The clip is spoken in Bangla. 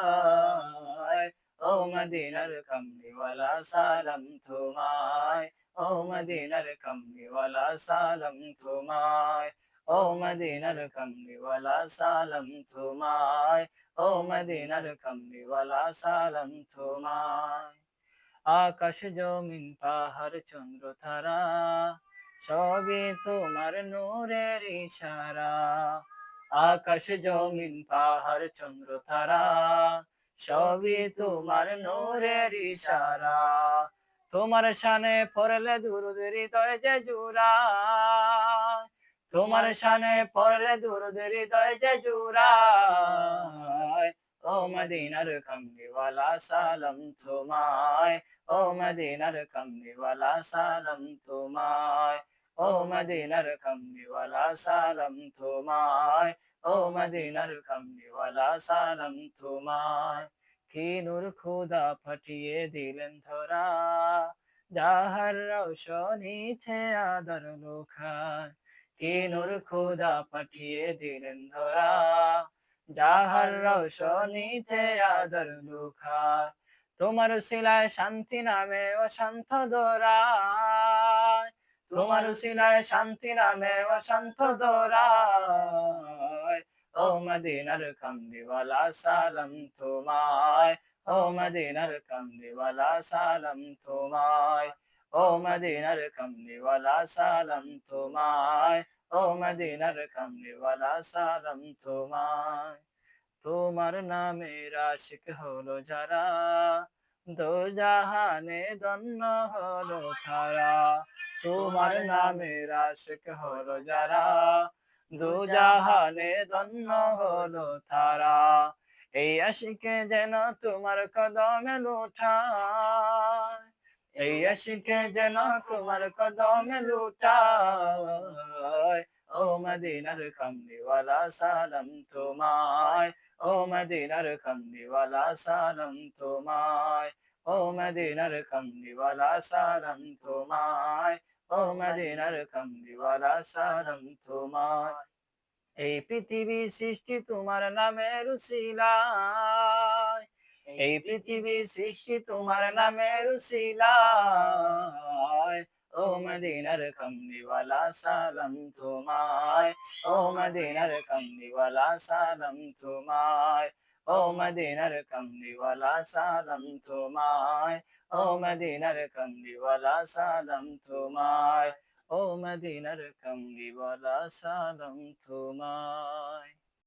তোমায়, ও মদিনার কামলিওয়ালা সালাম তোমায়, ও মদিনার কামলিওয়ালা সালাম তোমায়, ও মদিনার কামলিওয়ালা সালাম তোমায়, ও মদিনার কামলিওয়ালা সালাম তোমায়। আকাশ জমিন পাহাড় চন্দ্র তারা, সবই তোমার নূরের ইশারা। আকাশ জমিন পাহাড় চন্দ্র তারা, সবই তোমার নূরের ইশারা। তোমার শানে পড়লে দুরূদ হৃদয় যে জুড়ায়, তোমার শানে পড়লে দুরূদ হৃদয় যে জুড়ায়। ও মদিনার কামলিওয়ালা সালাম তোমায়, ও মদিনার কামলিওয়ালা সালাম তোমায়, ও মদিনার কামলিওয়ালা সালাম তোমায়, ও মদিনার কামলিওয়ালা সালাম তোমায়। কি নূর খোদা পাঠিয়ে দিলেন ধরা, যাহার রওশনীতে আদর লুকায়। কি নূর খোদা পাঠিয়ে দিলেন ধরা, যাহার রওশনীতে আদর লুকায়। তোমার উসিলায় শান্তি নামে অশান্ত দরায়, তোমার উসিলায় শান্তি নামে অশান্ত দরায়। ও মদিনার কামলিওয়ালা সালাম তোমায়, ও মদিনার কামলিওয়ালা সালাম তোমায়, ও মদিনার কামলিওয়ালা সালাম তোমায়, ও মদিনার কামলিওয়ালা সালাম তোমায়। তোমার নামের আশিক হলো যারা, দোজাহানে ধন্য হলো তারা। তোমার নামের আশিক হলো যারা, দোজাহানে ধন্য হলো তারা। এই আশিকে যেন তোমার কদমে লুঠায়, এই আশিকে যেন তোমার কদমে লুটায়। ও মদিনার কামলিওয়ালা সালাম তোমায়, ও মদিনার কামলিওয়ালা সালাম তোমায়, ও মদিনার কামলিওয়ালা সালাম তোমায়, ও মদিনার কামলিওয়ালা সালাম তোমায়। এই পৃথিবী সৃষ্টি তোমার নামের উসিলায়, এই পৃথিবী সৃষ্টি তোমার নামের উসিলায়। ও মদিনার কামলিওয়ালা সালাম তোমায়, ও মদিনার কামলিওয়ালা সালাম তোমায়, ও মদিনার কামলিওয়ালা সালাম তোমায়, ও মদিনার কামলিওয়ালা সালাম তোমায়, ও মদিনার কামলিওয়ালা সালাম তোমায়।